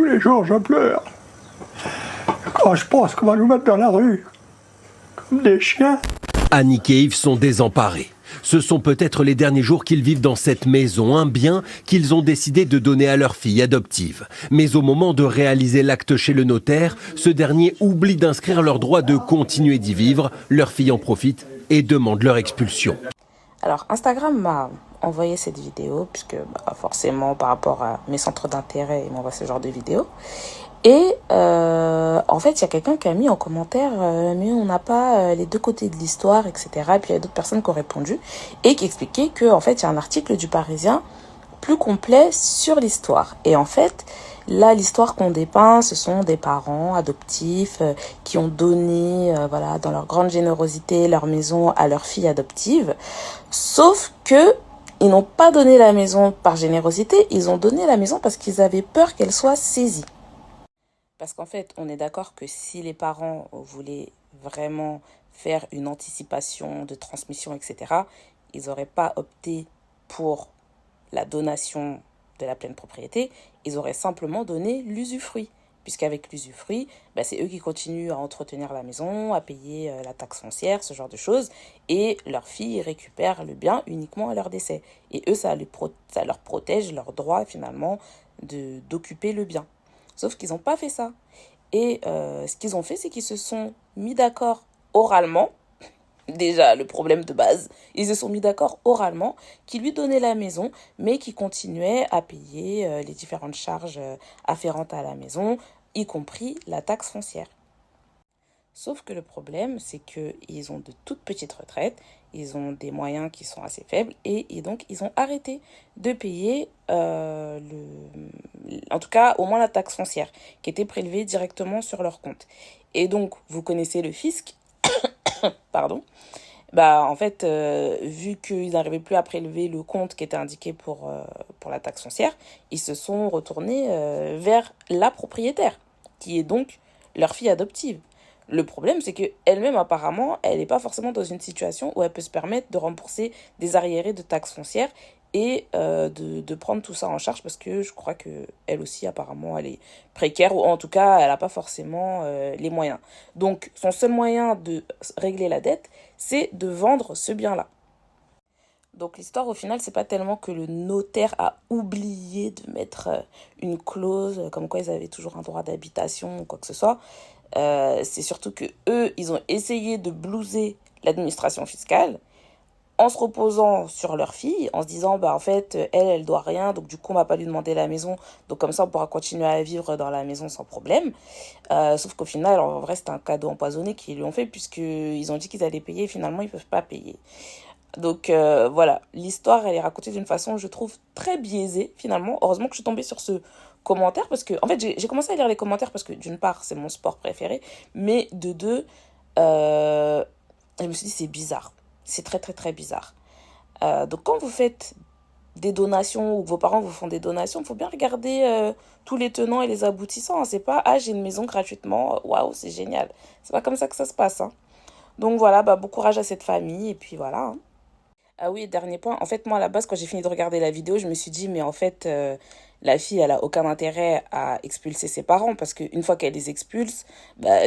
Tous les jours, je pleure. Quand je pense qu'on va nous mettre dans la rue, comme des chiens. Annick et Yves sont désemparés. Ce sont peut-être les derniers jours qu'ils vivent dans cette maison, un bien qu'ils ont décidé de donner à leur fille adoptive. Mais au moment de réaliser l'acte chez le notaire, ce dernier oublie d'inscrire leur droit de continuer d'y vivre. Leur fille en profite et demande leur expulsion. Alors Instagram m'a envoyé cette vidéo, puisque forcément par rapport à mes centres d'intérêt, ils m'envoient ce genre de vidéos. Et en fait, il y a quelqu'un qui a mis en commentaire mais on n'a pas les deux côtés de l'histoire, etc. Et puis il y a d'autres personnes qui ont répondu et qui expliquaient que en fait, il y a un article du Parisien plus complet sur l'histoire. Et en fait, là, l'histoire qu'on dépeint, ce sont des parents adoptifs qui ont donné, voilà, dans leur grande générosité, leur maison à leur fille adoptive. Sauf que ils n'ont pas donné la maison par générosité, ils ont donné la maison parce qu'ils avaient peur qu'elle soit saisie. Parce qu'en fait, on est d'accord que si les parents voulaient vraiment faire une anticipation de transmission, etc., ils n'auraient pas opté pour la donation de la pleine propriété, ils auraient simplement donné l'usufruit. Puisqu'avec l'usufruit, c'est eux qui continuent à entretenir la maison, à payer la taxe foncière, ce genre de choses, et leur fille récupère le bien uniquement à leur décès. Et eux, ça leur protège leur droit finalement d'occuper le bien. Sauf qu'ils n'ont pas fait ça. Et ce qu'ils ont fait, c'est qu'ils se sont mis d'accord oralement. Déjà, le problème de base, ils se sont mis d'accord oralement, qui lui donnait la maison, mais qui continuait à payer les différentes charges afférentes à la maison, y compris la taxe foncière. Sauf que le problème, c'est qu'ils ont de toutes petites retraites, ils ont des moyens qui sont assez faibles, et donc ils ont arrêté de payer, en tout cas au moins la taxe foncière, qui était prélevée directement sur leur compte. Et donc, vous connaissez le fisc, pardon, en fait, vu qu'ils n'arrivaient plus à prélever le compte qui était indiqué pour la taxe foncière, ils se sont retournés vers la propriétaire, qui est donc leur fille adoptive. Le problème, c'est qu'elle-même, apparemment, elle n'est pas forcément dans une situation où elle peut se permettre de rembourser des arriérés de taxes foncières et de prendre tout ça en charge parce que je crois qu'elle aussi, apparemment, elle est précaire ou en tout cas, elle n'a pas forcément les moyens. Donc, son seul moyen de régler la dette, c'est de vendre ce bien-là. Donc l'histoire au final, c'est pas tellement que le notaire a oublié de mettre une clause comme quoi ils avaient toujours un droit d'habitation ou quoi que ce soit. C'est surtout que eux, ils ont essayé de blouser l'administration fiscale en se reposant sur leur fille, en se disant en fait elle doit rien, donc du coup on va pas lui demander la maison, donc comme ça on pourra continuer à vivre dans la maison sans problème. Sauf qu'au final, en vrai, c'est un cadeau empoisonné qu'ils lui ont fait puisqu'ils ont dit qu'ils allaient payer, finalement ils peuvent pas payer. Donc voilà, l'histoire elle est racontée d'une façon je trouve très biaisée finalement. Heureusement que je suis tombée sur ce commentaire parce que en fait j'ai commencé à lire les commentaires parce que d'une part c'est mon sport préféré, mais de deux je me suis dit c'est bizarre, c'est très très très bizarre. Donc quand vous faites des donations ou que vos parents vous font des donations, il faut bien regarder tous les tenants et les aboutissants, hein. C'est pas ah j'ai une maison gratuitement, waouh c'est génial, c'est pas comme ça que ça se passe, hein. Donc voilà, bon courage à cette famille et puis voilà, hein. Ah oui, dernier point. En fait, moi, à la base, quand j'ai fini de regarder la vidéo, je me suis dit, mais en fait, la fille, elle a aucun intérêt à expulser ses parents parce qu'une fois qu'elle les expulse,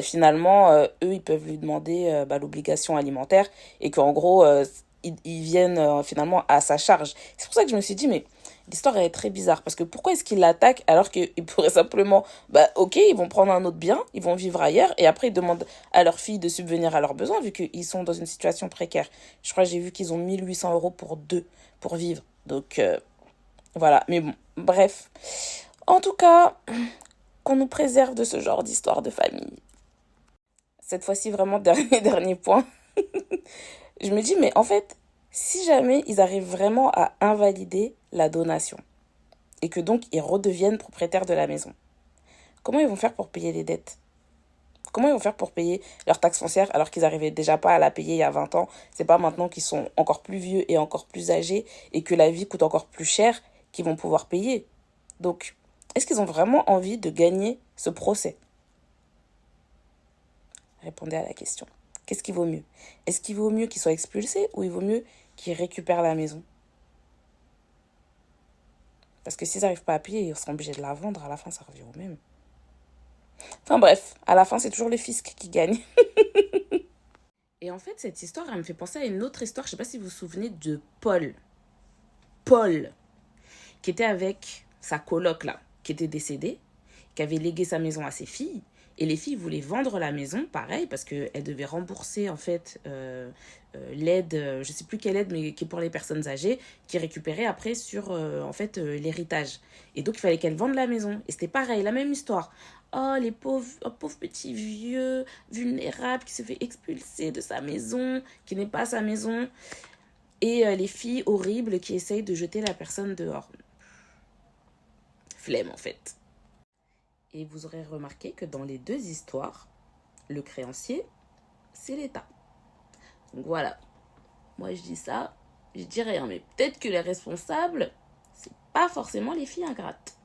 finalement, eux, ils peuvent lui demander l'obligation alimentaire et qu'en gros, ils viennent finalement à sa charge. C'est pour ça que je me suis dit, mais l'histoire elle est très bizarre parce que pourquoi est-ce qu'ils l'attaquent alors qu'ils pourraient simplement, ok, ils vont prendre un autre bien, ils vont vivre ailleurs et après ils demandent à leur fille de subvenir à leurs besoins vu qu'ils sont dans une situation précaire. Je crois que j'ai vu qu'ils ont 1 800 € pour deux pour vivre. Donc voilà, mais bon, bref. En tout cas, qu'on nous préserve de ce genre d'histoire de famille. Cette fois-ci, vraiment, dernier point. Je me dis, mais en fait, si jamais ils arrivent vraiment à invalider la donation et que donc ils redeviennent propriétaires de la maison, comment ils vont faire pour payer les dettes? Comment ils vont faire pour payer leur taxe foncière alors qu'ils n'arrivaient déjà pas à la payer il y a 20 ans? C'est pas maintenant qu'ils sont encore plus vieux et encore plus âgés et que la vie coûte encore plus cher qu'ils vont pouvoir payer. Donc, est-ce qu'ils ont vraiment envie de gagner ce procès? Répondez à la question. Qu'est-ce qui vaut mieux? Est-ce qu'il vaut mieux qu'ils soient expulsés ou il vaut mieux qu'ils récupèrent la maison? Parce que s'ils n'arrivent pas à payer, ils seront obligés de la vendre. À la fin, ça revient au même. Enfin bref, à la fin, c'est toujours le fisc qui gagne. Et en fait, cette histoire, elle me fait penser à une autre histoire. Je ne sais pas si vous vous souvenez de Paul. Paul, qui était avec sa coloc, là, qui était décédée, qui avait légué sa maison à ses filles. Et les filles voulaient vendre la maison, pareil, parce qu'elles devaient rembourser, en fait, l'aide, je sais plus quelle aide, mais qui est pour les personnes âgées, qui récupérait après sur, en fait, l'héritage. Et donc, il fallait qu'elles vendent la maison. Et c'était pareil, la même histoire. Oh, les pauvres, oh, pauvre petit vieux, vulnérable, qui se fait expulser de sa maison, qui n'est pas sa maison. Et les filles horribles qui essayent de jeter la personne dehors. Flemme, en fait. Et vous aurez remarqué que dans les deux histoires, le créancier, c'est l'État. Donc voilà. Moi, je dis ça, je dis rien. Mais peut-être que les responsables, c'est pas forcément les filles ingrates.